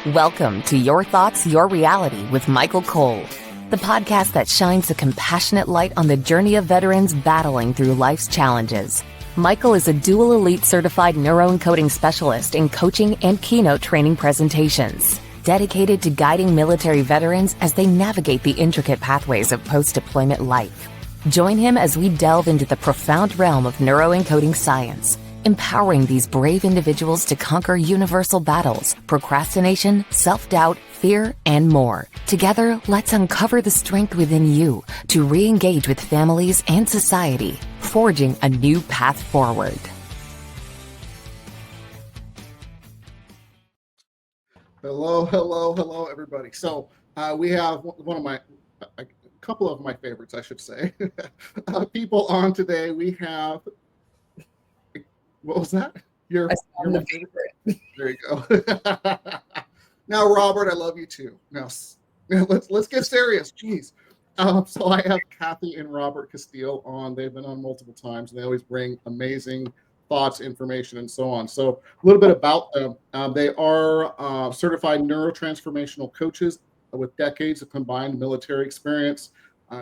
Welcome to Your Thoughts, Your Reality with Michael Cole, the podcast that shines a compassionate light on the journey of veterans battling through life's challenges. Michael is a dual elite certified neuroencoding specialist in coaching and keynote training presentations, dedicated to guiding military veterans as they navigate the intricate pathways of post-deployment life. Join him as we delve into the profound realm of neuroencoding science, empowering these brave individuals to conquer universal battles, procrastination, self-doubt, fear, and more. Together, let's uncover the strength within you to re-engage with families and society, forging a new path forward. Hello, everybody. So we have a couple of my favorites, I should say, people on today. We have, what was that? You're my favorite. There you go. Now, Robert, I love you too. Now let's get serious. Jeez. So I have Cathy and Robert Casteel on. They've been on multiple times, and they always bring amazing thoughts, information, and so on. So a little bit about them. They are certified neurotransformational coaches with decades of combined military experience.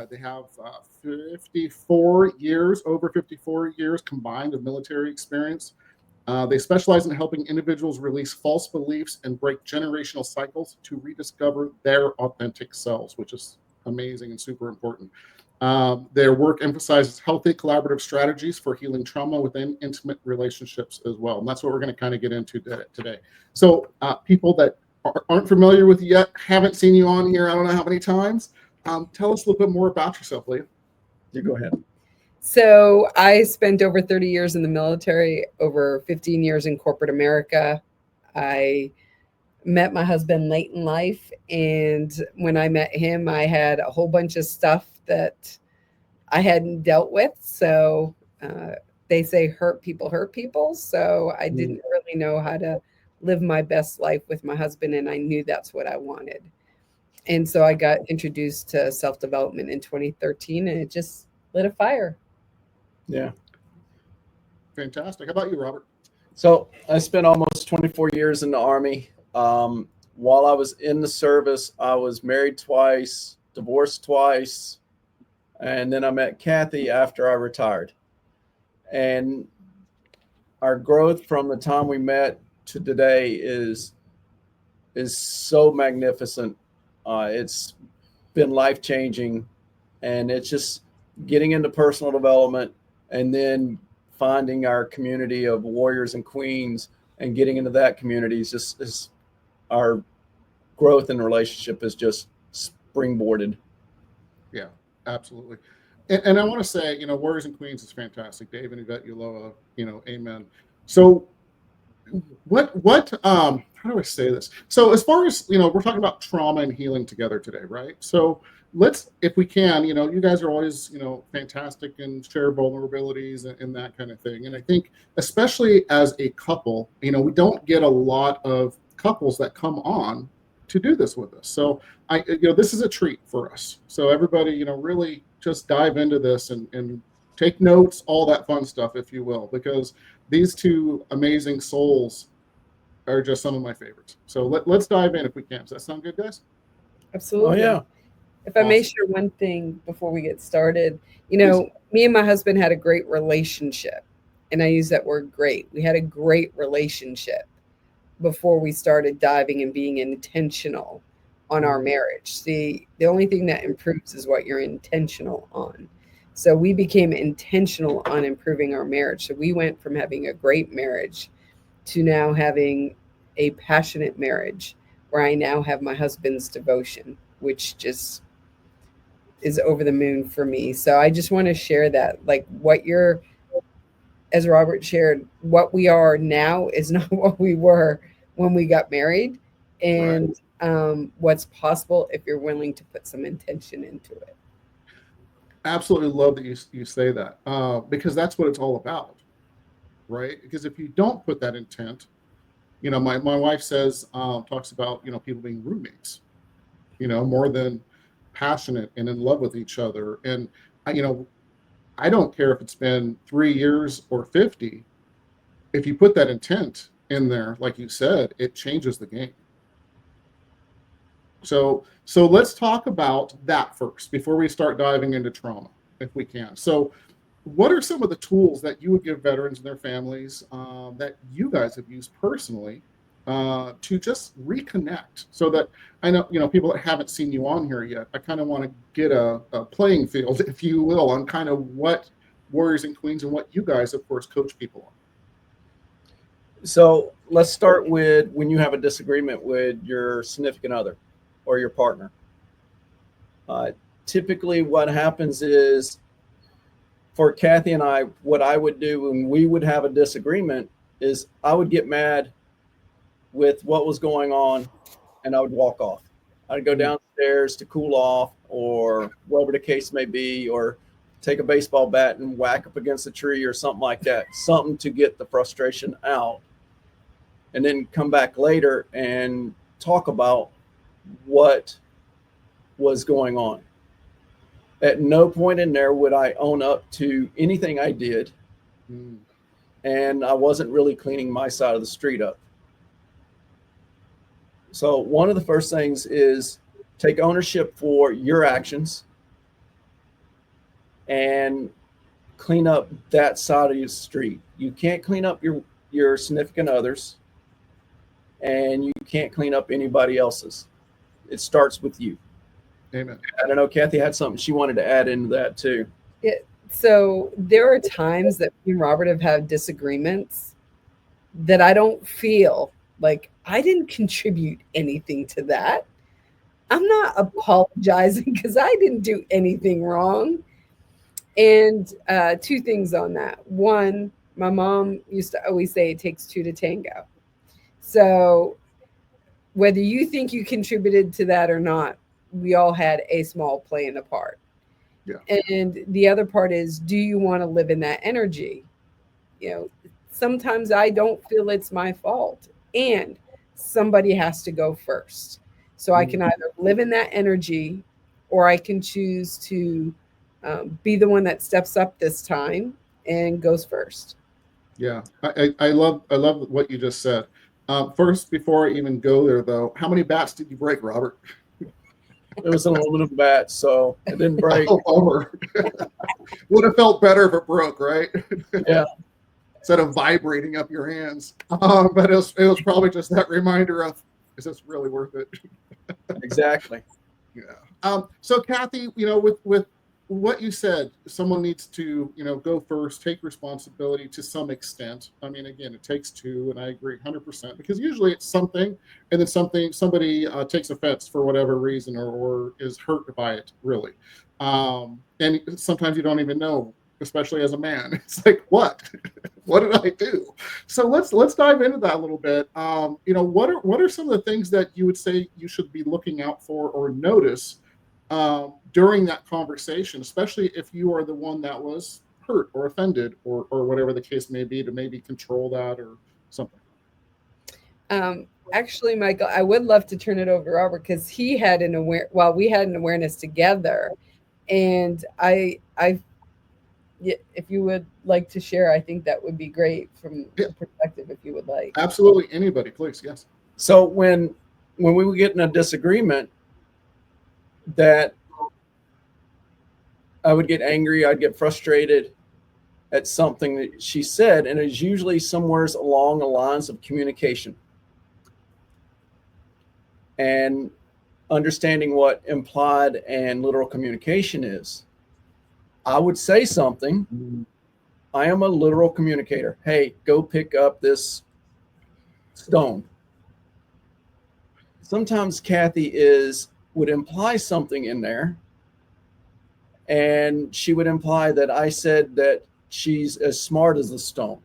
They have over 54 years combined of military experience. They specialize in helping individuals release false beliefs and break generational cycles to rediscover their authentic selves, which is amazing and super important. Their work emphasizes healthy collaborative strategies for healing trauma within intimate relationships as well. And that's what we're going to kind of get into today. So people that aren't familiar with you yet, haven't seen you on here, I don't know how many times. Tell us a little bit more about yourself, Leah. You go ahead. So I spent over 30 years in the military, over 15 years in corporate America. I met my husband late in life. And when I met him, I had a whole bunch of stuff that I hadn't dealt with. So they say hurt people. So I didn't really know how to live my best life with my husband. And I knew that's what I wanted. And so I got introduced to self-development in 2013, and it just lit a fire. Yeah. Fantastic. How about you, Robert? So I spent almost 24 years in the Army. While I was in the service, I was married twice, divorced twice, and then I met Cathy after I retired. And our growth from the time we met to today is so magnificent. It's been life-changing, and it's just getting into personal development and then finding our community of warriors and queens and getting into that community is our growth in relationship is just springboarded. Yeah, absolutely. And I want to say, warriors and queens is fantastic. Dave and Yvette Uloa, amen. So how do I say this? So as far as, we're talking about trauma and healing together today, right? So let's, if we can, you guys are always, fantastic and share vulnerabilities and that kind of thing. And I think especially as a couple, we don't get a lot of couples that come on to do this with us. So this is a treat for us. So everybody, really just dive into this and take notes, all that fun stuff, if you will, because these two amazing souls are just some of my favorites. So let's dive in if we can. Does that sound good, guys? Absolutely. Oh, yeah. If I may share one thing before we get started, me and my husband had a great relationship. And I use that word great. We had a great relationship before we started diving and being intentional on our marriage. The only thing that improves is what you're intentional on. So we became intentional on improving our marriage. So we went from having a great marriage to now having a passionate marriage where I now have my husband's devotion, which just is over the moon for me. So I just want to share that, like as Robert shared, what we are now is not what we were when we got married, and what's possible if you're willing to put some intention into it. Absolutely love that you say that, because that's what it's all about, right? Because if you don't put that intent, my wife says, talks about, people being roommates, more than passionate and in love with each other. And, I don't care if it's been 3 years or 50, if you put that intent in there, like you said, it changes the game. So let's talk about that first before we start diving into trauma, if we can. So what are some of the tools that you would give veterans and their families that you guys have used personally to just reconnect? So that I know, people that haven't seen you on here yet, I kind of want to get a playing field, if you will, on kind of what Warriors and Queens and what you guys, of course, coach people on. So let's start with when you have a disagreement with your significant other or your partner. Typically what happens is, for Cathy and I, what I would do when we would have a disagreement is I would get mad with what was going on and I would walk off. I'd go downstairs to cool off or whatever the case may be, or take a baseball bat and whack up against a tree or something like that, something to get the frustration out, and then come back later and talk about what was going on. At no point in there would I own up to anything I did, and I wasn't really cleaning my side of the street up. So one of the first things is take ownership for your actions and clean up that side of your street. You can't clean up your significant others, and you can't clean up anybody else's. It starts with you. Amen. I don't know, Cathy had something she wanted to add into that too. Yeah, so there are times that me and Robert have had disagreements that I don't feel like I didn't contribute anything to that. I'm not apologizing because I didn't do anything wrong. And two things on that. One, my mom used to always say it takes two to tango. So whether you think you contributed to that or not, we all had a small play in the part. Yeah. And the other part is, do you want to live in that energy? Sometimes I don't feel it's my fault, and somebody has to go first. So I can either live in that energy, or I can choose to be the one that steps up this time and goes first. Yeah, I love what you just said. First, before I even go there, though, how many bats did you break, Robert? It was an aluminum bat, so it didn't break. Over. Would have felt better if it broke, right? Yeah. Instead of vibrating up your hands. But it was probably just that reminder of, is this really worth it? Exactly. Yeah. So Cathy, with what you said, someone needs to, go first, take responsibility to some extent. I mean, again, it takes two, and I agree 100%, because usually it's something, and then somebody takes offense for whatever reason, or is hurt by it, really. And sometimes you don't even know, especially as a man. It's like, what? What did I do? So let's dive into that a little bit. What are some of the things that you would say you should be looking out for or notice during that conversation, especially if you are the one that was hurt or offended or whatever the case may be, to maybe control that or something? Actually, Michael, I would love to turn it over to Robert, because he had we had an awareness together, and if you would like to share, I think that would be great from a perspective, if you would like. Absolutely. Anybody, please. Yes. So when we would get in a disagreement, that I would get angry, I'd get frustrated at something that she said, and it's usually somewhere along the lines of communication and understanding what implied and literal communication is. I would say something. I am a literal communicator. Hey, go pick up this stone. Sometimes Cathy would imply something in there, and she would imply that I said that she's as smart as the stone.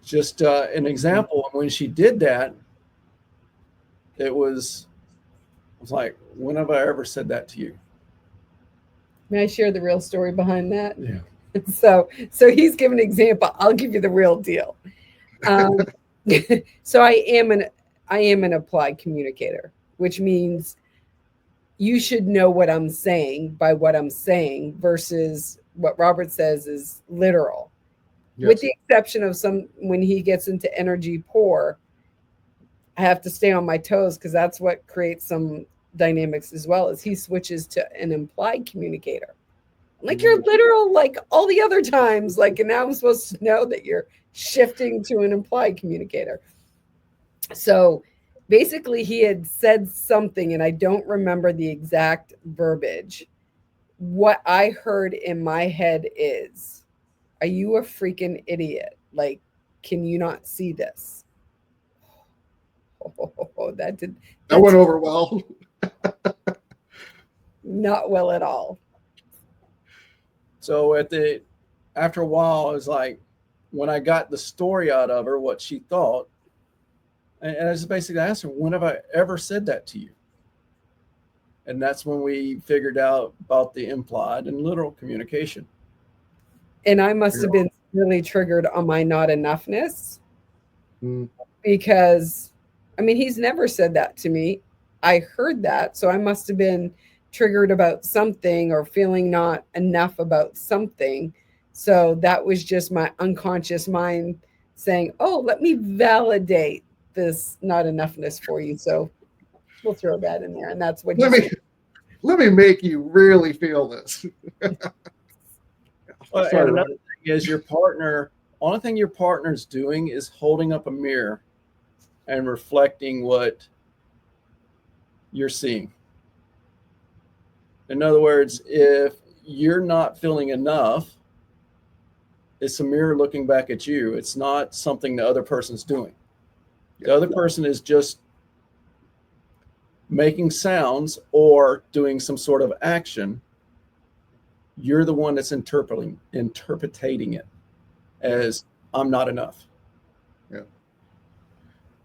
Just an example, when she did that, it was like, when have I ever said that to you? May I share the real story behind that? Yeah. So he's giving an example. I'll give you the real deal. So I am an applied communicator, which means you should know what I'm saying by what I'm saying, versus what Robert says is literal. Yes. With the exception of when he gets into energy poor, I have to stay on my toes because that's what creates some dynamics as well, as he switches to an implied communicator. Like, you're literal, like all the other times, like, and now I'm supposed to know that you're shifting to an implied communicator. So basically he had said something, and I don't remember the exact verbiage. What I heard in my head is, are you a freaking idiot? Like, can you not see this? Oh, that went over well. Not well at all. So after a while, I was like, when I got the story out of her, what she thought, and I just basically asked her, when have I ever said that to you? And that's when we figured out about the implied and literal communication. And I must have been really triggered on my not enoughness, because, I mean, he's never said that to me. I heard that, so I must have been triggered about something or feeling not enough about something. So that was just my unconscious mind saying, oh, let me validate this not enoughness for you. So we'll throw that in there. And that's what let me make you really feel this. Well, and another thing is, your partner, only thing your partner's doing is holding up a mirror and reflecting what you're seeing. In other words, if you're not feeling enough, it's a mirror looking back at you. It's not something the other person's doing. The other person is just making sounds or doing some sort of action. You're the one that's interpreting it as, I'm not enough. Yeah.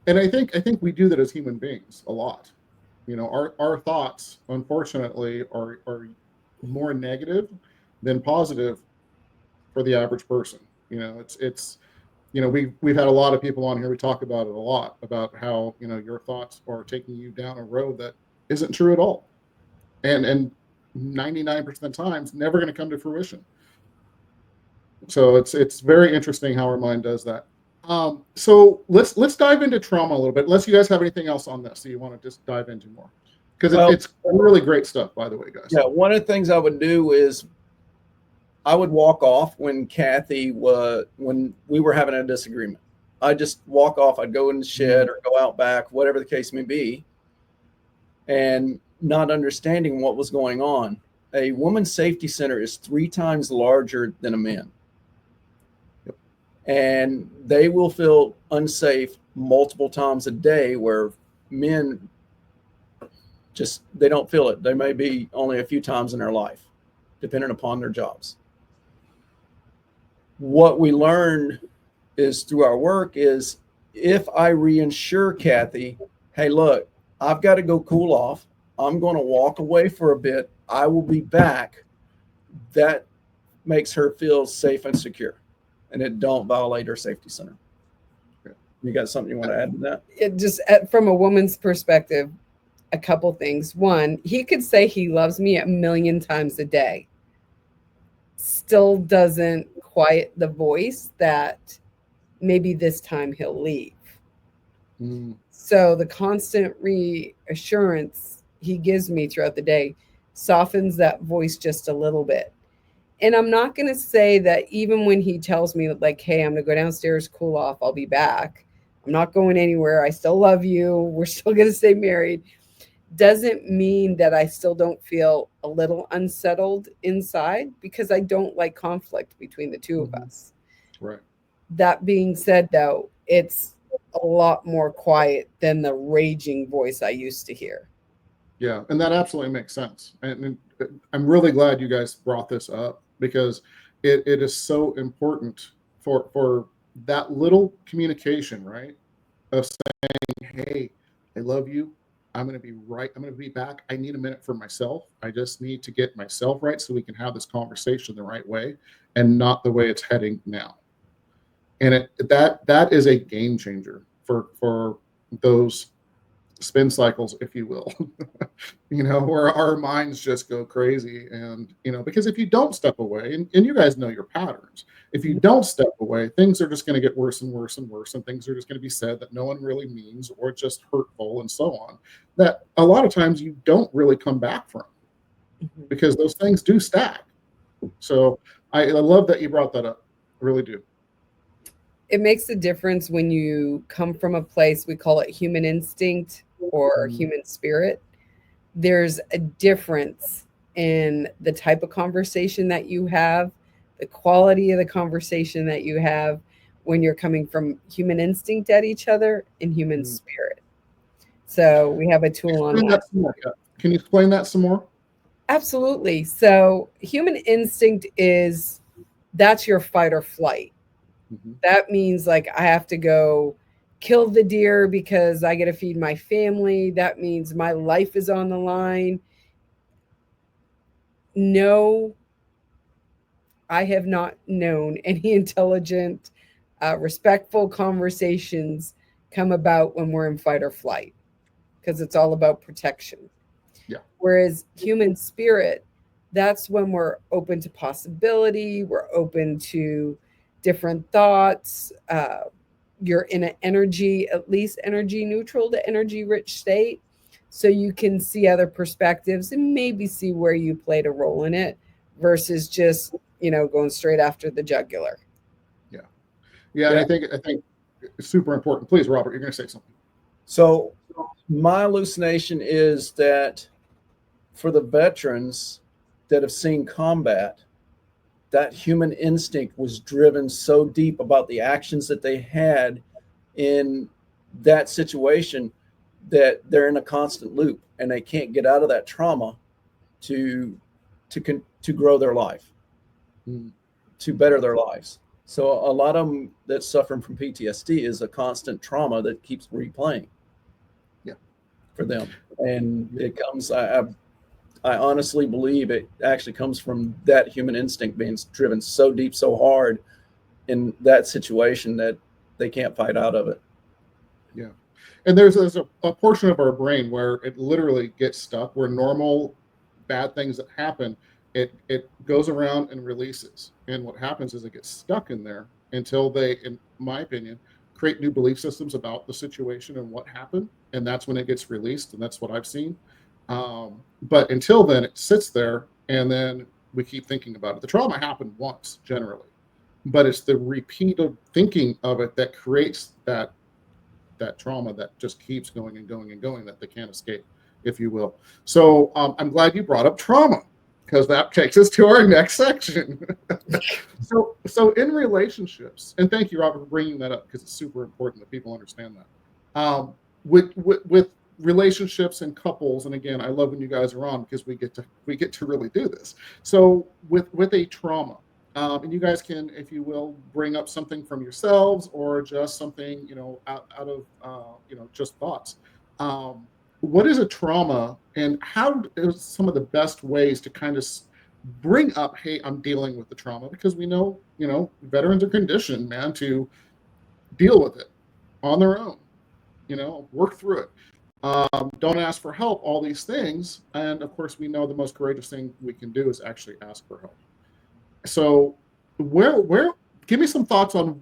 And I think we do that as human beings a lot. You know, our thoughts, unfortunately, are more negative than positive for the average person. You know, it's you know, we've had a lot of people on here. We talk about it a lot, about how, you know, your thoughts are taking you down a road that isn't true at all, and 99% of the times never going to come to fruition. So it's very interesting how our mind does that. So let's dive into trauma a little bit. Unless you guys have anything else on this, so you want to just dive into more, because it's really great stuff, by the way, guys. Yeah, one of the things I would do is I would walk off when when we were having a disagreement. I'd just walk off. I'd go in the shed or go out back, whatever the case may be, and not understanding what was going on. A woman's safety center is 3 times larger than a man. And they will feel unsafe multiple times a day, where men they don't feel it. They may be only a few times in their life, depending upon their jobs. What we learned is through our work is, if I reinsure Cathy, hey, look, I've got to go cool off. I'm going to walk away for a bit. I will be back. That makes her feel safe and secure, and it don't violate her safety center. You got something you want to add to that? It just, from a woman's perspective, a couple things. One, he could say he loves me 1,000,000 times a day. Still doesn't quiet the voice that maybe this time he'll leave. So the constant reassurance he gives me throughout the day softens that voice just a little bit. And I'm not going to say that even when he tells me, like, hey, I'm going to go downstairs, cool off, I'll be back, I'm not going anywhere, I still love you, we're still going to stay married, doesn't mean that I still don't feel a little unsettled inside, because I don't like conflict between the two of us. Right. That being said, though, it's a lot more quiet than the raging voice I used to hear. Yeah, and that absolutely makes sense. And I'm really glad you guys brought this up, because it is so important for that little communication, right? Of saying, hey, I love you. I'm going to be right. I'm going to be back. I need a minute for myself. I just need to get myself right so we can have this conversation the right way, and not the way it's heading now. And that is a game changer for those spin cycles, if you will, where our minds just go crazy. And, because if you don't step away, and you guys know your patterns, if you don't step away, things are just going to get worse and worse and worse. And things are just going to be said that no one really means, or just hurtful and so on, that a lot of times you don't really come back from, because those things do stack. So I love that you brought that up. I really do. It makes a difference when you come from a place, we call it human instinct or human spirit. There's a difference in the type of conversation that you have, the quality of the conversation that you have when you're coming from human instinct at each other and human spirit. So we have a tool on that. Can you explain that some more? Absolutely. So human instinct that's your fight or flight. That means like I have to go kill the deer because I got to feed my family. That means my life is on the line. No, I have not known any intelligent, respectful conversations come about when we're in fight or flight, because it's all about protection. Yeah. Whereas human spirit, that's when we're open to possibility. We're open to different thoughts. You're in an energy, at least energy neutral to energy rich state. So you can see other perspectives and maybe see where you played a role in it versus just, going straight after the jugular. Yeah. I think it's super important. Please, Robert, you're going to say something. So my hallucination is that for the veterans that have seen combat, that human instinct was driven so deep about the actions that they had in that situation that they're in a constant loop and they can't get out of that trauma to grow their life, to better their lives. So a lot of them that suffering from PTSD is a constant trauma that keeps replaying for them. And it comes, I honestly believe it actually comes from that human instinct being driven so deep, so hard in that situation that they can't fight out of it. Yeah. And there's a portion of our brain where it literally gets stuck, where normal bad things that happen, it goes around and releases. And what happens is it gets stuck in there until they, in my opinion, create new belief systems about the situation and what happened. And that's when it gets released. And that's what I've seen. But until then, it sits there, and then we keep thinking about it. The trauma happened once, generally, but it's the repeated thinking of it that creates that trauma that just keeps going and going and going, that they can't escape, if you will. So I'm glad you brought up trauma, because that takes us to our next section. So in relationships, and thank you, Robert, for bringing that up, because it's super important that people understand that. With relationships and couples, and again, I love when you guys are on, because we get to really do this. So with a trauma, and you guys can, if you will, bring up something from yourselves or just something out of just thoughts. What is a trauma, and how is some of the best ways to kind of bring up, hey, I'm dealing with the trauma? Because we know veterans are conditioned, man, to deal with it on their own, work through it. Don't ask for help, all these things. And of course, we know the most courageous thing we can do is actually ask for help. So where give me some thoughts on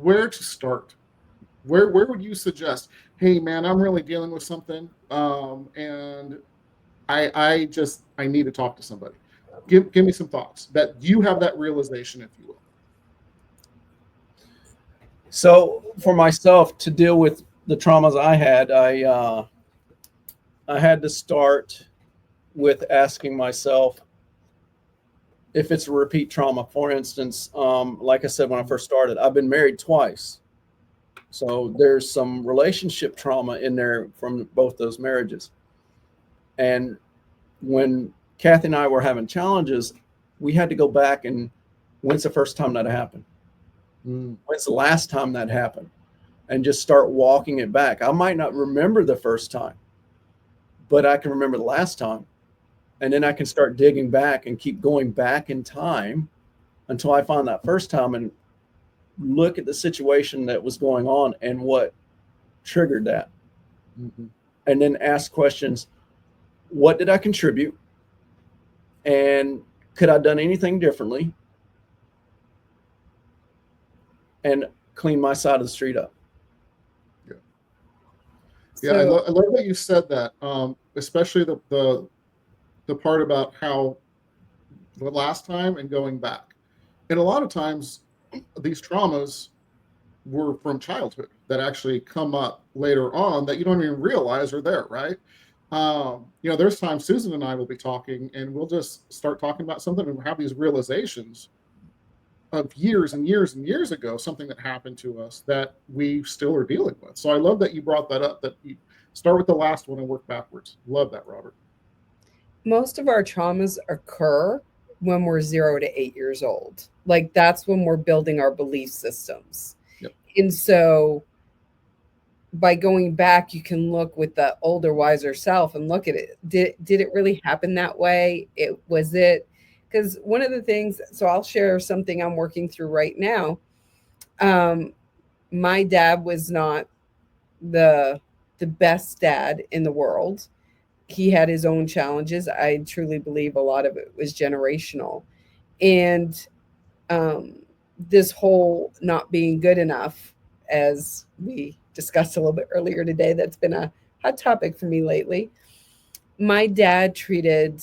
where to start. Where would you suggest, hey man, I'm really dealing with something, and I need to talk to somebody. Give me some thoughts that you have that realization, if you will. So for myself, to deal with the traumas I had, I had to start with asking myself if it's a repeat trauma. For instance, like I said, when I first started, I've been married twice. So there's some relationship trauma in there from both those marriages. And when Cathy and I were having challenges, we had to go back and, when's the first time that happened? When's the last time that happened? And just start walking it back. I might not remember the first time, but I can remember the last time. And then I can start digging back and keep going back in time until I find that first time and look at the situation that was going on and what triggered that. and then ask questions. What did I contribute? And could I have done anything differently? And clean my side of the street up. Yeah, I love that you said that, especially the part about how the last time and going back. And a lot of times these traumas were from childhood that actually come up later on that you don't even realize are there, right? There's times Susan and I will be talking and we'll just start talking about something and have these realizations of years and years and years ago, something that happened to us that we still are dealing with. So I love that you brought that up, that you start with the last one and work backwards. Love that, Robert. Most of our traumas occur when we're 0 to 8 years old. Like that's when we're building our belief systems. Yep. And so by going back, you can look with the older, wiser self and look at it. Did it really happen that way? Because one of the things, so I'll share something I'm working through right now. My dad was not the best dad in the world. He had his own challenges. I truly believe a lot of it was generational. And this whole not being good enough, as we discussed a little bit earlier today, that's been a hot topic for me lately. My dad treated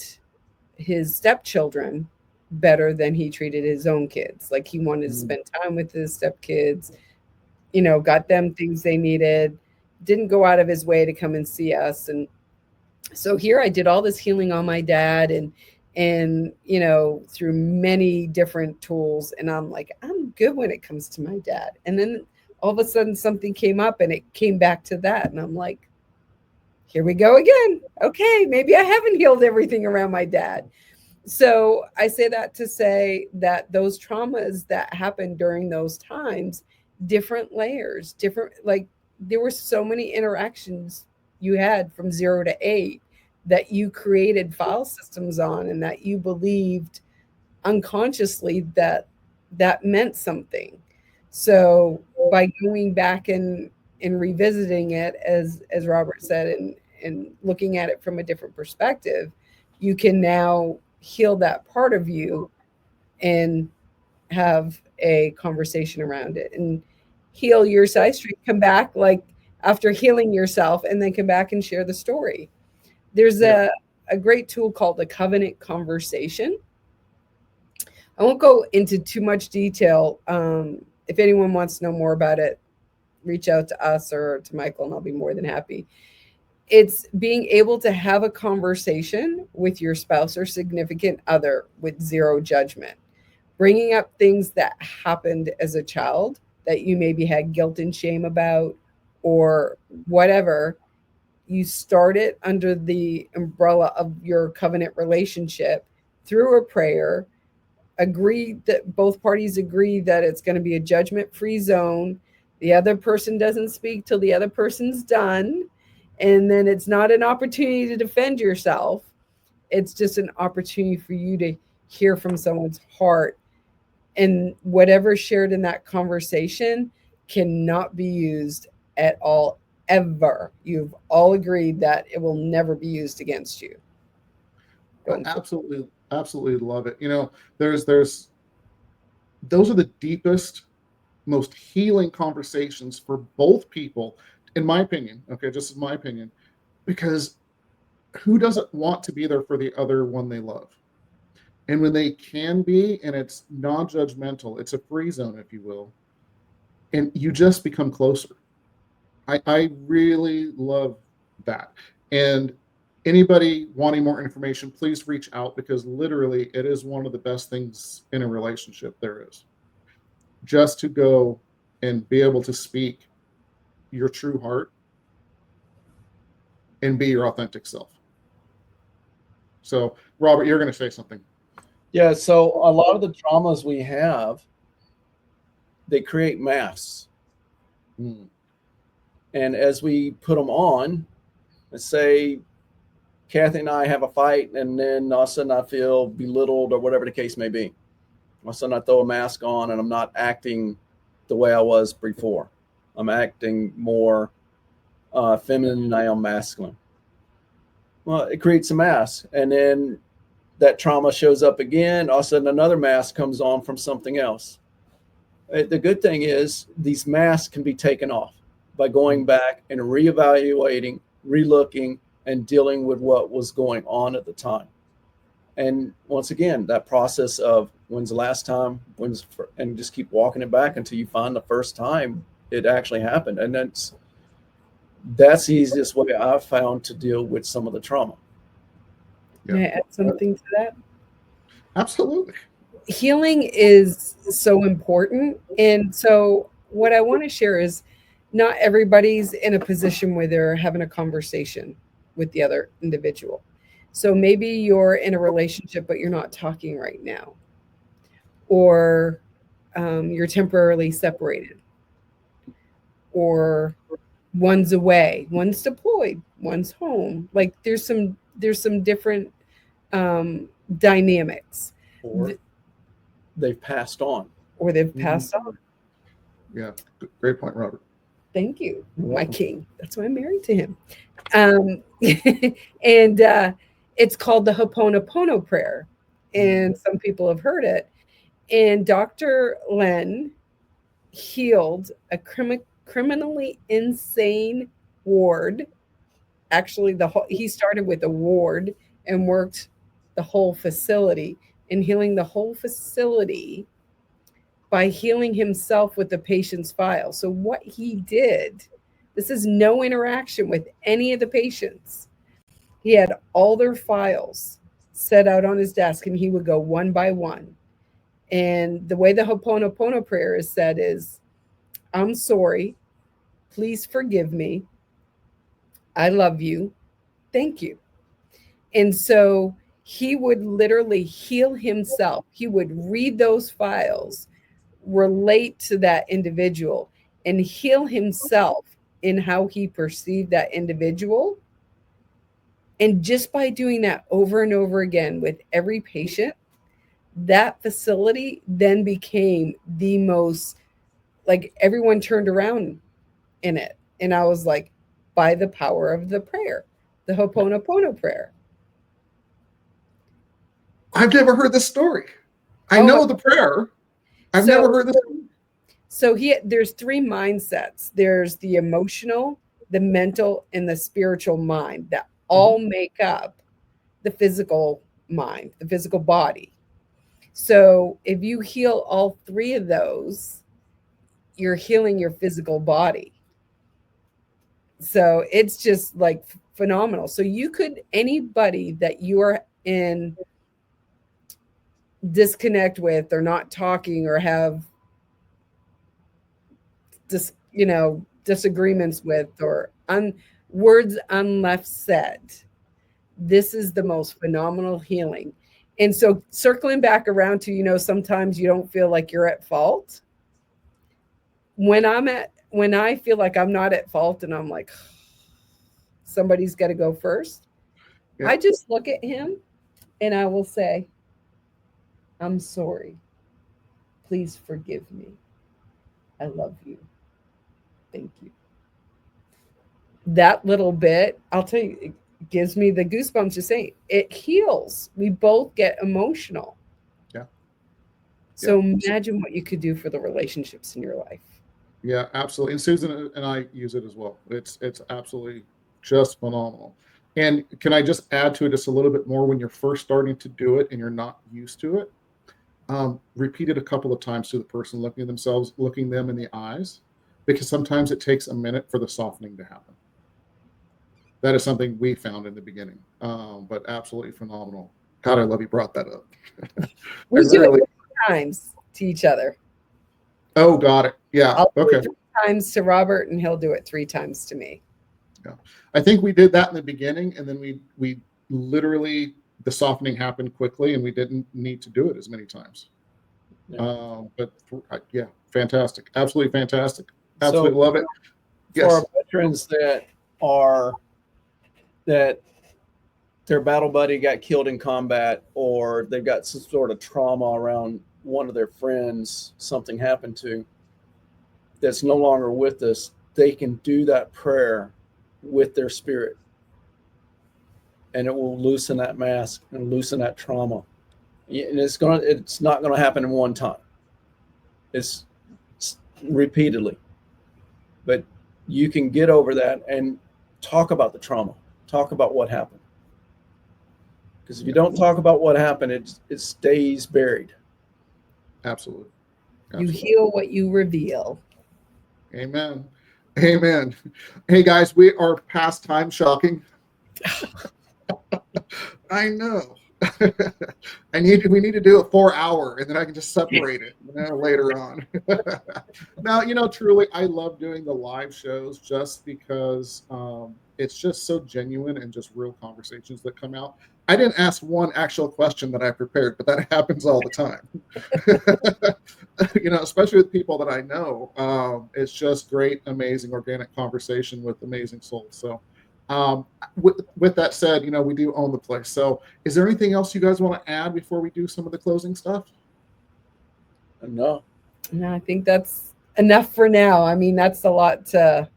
his stepchildren better than he treated his own kids. Like he wanted to spend time with his stepkids, got them things they needed, didn't go out of his way to come and see us. And so here I did all this healing on my dad and through many different tools. And I'm like, I'm good when it comes to my dad. And then all of a sudden something came up and it came back to that. And I'm like, here we go again. Okay, maybe I haven't healed everything around my dad. So I say that to say that those traumas that happened during those times, different layers, like there were so many interactions you had from 0 to 8 that you created file systems on and that you believed unconsciously that meant something. So by going back and revisiting it, as Robert said, and looking at it from a different perspective, you can now heal that part of you and have a conversation around it and heal your side street. Come back like after healing yourself and then come back and share the story. There's a great tool called the covenant conversation. I won't go into too much detail. If anyone wants to know more about it, reach out to us or to Michael and I'll be more than happy. It's being able to have a conversation with your spouse or significant other with zero judgment, bringing up things that happened as a child that you maybe had guilt and shame about or whatever. You start it under the umbrella of your covenant relationship through a prayer, agree that both parties agree that it's going to be a judgment-free zone. The other person doesn't speak till the other person's done. And then it's not an opportunity to defend yourself. It's just an opportunity for you to hear from someone's heart. And whatever shared in that conversation cannot be used at all, ever. You've all agreed that it will never be used against you. Absolutely love it. Those are the deepest, most healing conversations for both people, in my opinion. Okay, just in my opinion, because who doesn't want to be there for the other one they love? And when they can be, and it's non-judgmental, it's a free zone, if you will, and you just become closer. I really love that. And anybody wanting more information, please reach out, because literally it is one of the best things in a relationship there is. Just to go and be able to speak your true heart and be your authentic self. So, Robert, you're going to say something. Yeah, so a lot of the traumas we have, they create masks. And as we put them on, let's say Cathy and I have a fight, and then all of a sudden I feel belittled or whatever the case may be. All of a sudden I throw a mask on and I'm not acting the way I was before. I'm acting more feminine, now masculine. Well, it creates a mask, and then that trauma shows up again. All of a sudden, another mask comes on from something else. The good thing is these masks can be taken off by going back and reevaluating, relooking, and dealing with what was going on at the time. And once again, that process of when's the last time, and just keep walking it back until you find the first time it actually happened. And that's the easiest way I've found to deal with some of the trauma. May I add something to that? Absolutely. Healing is so important. And so what I want to share is not everybody's in a position where they're having a conversation with the other individual. So maybe you're in a relationship, but you're not talking right now. Or you're temporarily separated. Or one's away, one's deployed, one's home. Like there's some different dynamics. Or they've passed on. Or they've passed on. Yeah, great point, Robert. Thank you, my king. That's why I'm married to him. And it's called the Ho'oponopono prayer. And some people have heard it. And Dr. Len healed a criminally insane ward. Actually, he started with a ward and worked the whole facility, and healing the whole facility by healing himself with the patient's file. So what he did, this is no interaction with any of the patients. He had all their files set out on his desk, and he would go one by one. And the way the Ho'oponopono prayer is said is, I'm sorry, please forgive me, I love you, thank you. And so he would literally heal himself. He would read those files, relate to that individual, and heal himself in how he perceived that individual. And just by doing that over and over again with every patient, that facility then became the most, like, everyone turned around in it. And I was like, by the power of the prayer, the Ho'oponopono prayer. I've never heard this story. I know the prayer. I've never heard this. So there's three mindsets. There's the emotional, the mental, and the spiritual mind that all make up the physical mind, the physical body. So if you heal all three of those, you're healing your physical body. So it's just like phenomenal. So anybody that you are in disconnect with, or not talking, or have disagreements with, or words unleft said, this is the most phenomenal healing. And so circling back around to, sometimes you don't feel like you're at fault. When I feel like I'm not at fault and I'm like, somebody's got to go first, I just look at him and I will say, I'm sorry. Please forgive me. I love you. Thank you. That little bit, I'll tell you, it gives me the goosebumps to say it heals. We both get emotional. Yeah. So imagine what you could do for the relationships in your life. Yeah, absolutely. And Susan and I use it as well. It's absolutely just phenomenal. And can I just add to it just a little bit more? When you're first starting to do it and you're not used to it, repeat it a couple of times to the person, looking them in the eyes, because sometimes it takes a minute for the softening to happen. That is something we found in the beginning, but absolutely phenomenal. God, I love you brought that up. We do it 3 times to each other. Oh, got it. Yeah. I'll do okay. it 3 times to Robert, and he'll do it 3 times to me. Yeah, I think we did that in the beginning, and then we literally, the softening happened quickly, and we didn't need to do it as many times. But yeah, fantastic, absolutely fantastic, absolutely love it. For our veterans that their battle buddy got killed in combat, or they've got some sort of trauma around one of their friends, something happened to, that's no longer with us, they can do that prayer with their spirit. And it will loosen that mask and loosen that trauma. And it's not going to happen in one time. It's repeatedly. But you can get over that and talk about the trauma. Talk about what happened. Because if you don't talk about what happened, it stays buried. Absolutely. You heal what you reveal. Amen. Amen. Hey guys, we are past time shocking. I know. We need to do a 4-hour, and then I can just separate it later on. Now, truly, I love doing the live shows just because it's just so genuine and just real conversations that come out. I didn't ask one actual question that I prepared, but that happens all the time. Especially with people that I know. It's just great, amazing, organic conversation with amazing souls. So with that said, we do own the place. So is there anything else you guys want to add before we do some of the closing stuff? No, I think that's enough for now. I mean, that's a lot to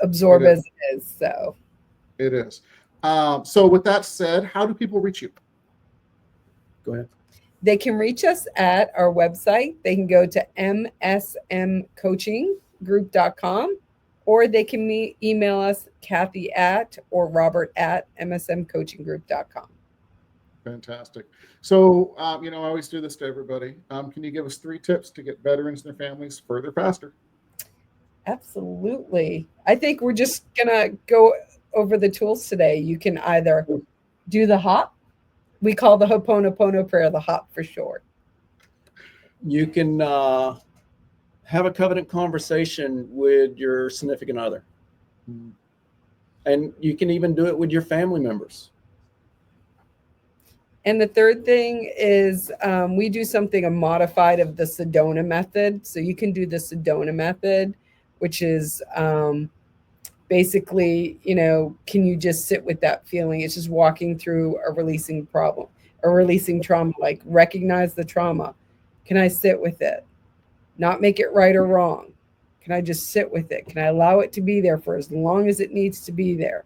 absorb as it is. So it is. So with that said, how do people reach you? Go ahead. They can reach us at our website. They can go to msmcoachinggroup.com, or they can email us, Cathy or Robert at msmcoachinggroup.com. Fantastic. So, I always do this to everybody. Can you give us 3 tips to get veterans and their families further faster? Absolutely. I think we're just going to go over the tools today. You can either do the hop. We call the Ho'oponopono prayer the hop for short. You can have a covenant conversation with your significant other. And you can even do it with your family members. And the third thing is we do something, a modified of the Sedona method. So you can do the Sedona method, which is basically, can you just sit with that feeling? It's just walking through a releasing problem, a releasing trauma, like recognize the trauma. Can I sit with it? Not make it right or wrong. Can I just sit with it? Can I allow it to be there for as long as it needs to be there?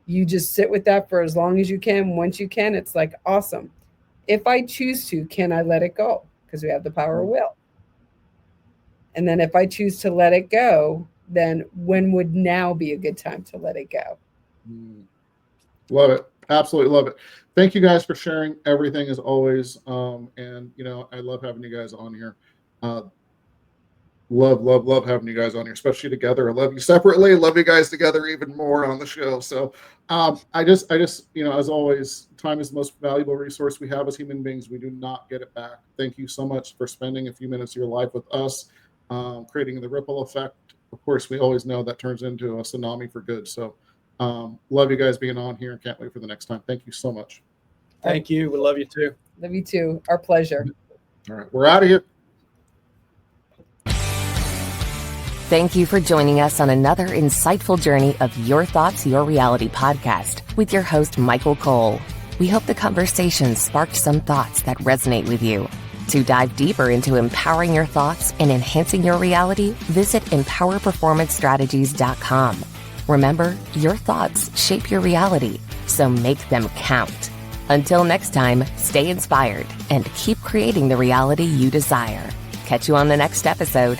You just sit with that for as long as you can. Once you can, it's like, awesome. If I choose to, can I let it go? Because we have the power of will. And then if I choose to let it go, then when would now be a good time to let it go? Love it. Absolutely love it. Thank you guys for sharing everything as always. And, I love having you guys on here. Love having you guys on here, especially together. I love you separately. I love you guys together even more on the show. So I just, as always, time is the most valuable resource we have as human beings. We do not get it back. Thank you so much for spending a few minutes of your life with us, creating the ripple effect. Of course, we always know that turns into a tsunami for good. So love you guys being on here and can't wait for the next time. Thank you so much. Thank you. We love you too. Love you too. Our pleasure. All right. We're out of here. Thank you for joining us on another insightful journey of Your Thoughts, Your Reality podcast with your host, Michael Cole. We hope the conversation sparked some thoughts that resonate with you. To dive deeper into empowering your thoughts and enhancing your reality, visit empowerperformancestrategies.com. Remember, your thoughts shape your reality, so make them count. Until next time, stay inspired and keep creating the reality you desire. Catch you on the next episode.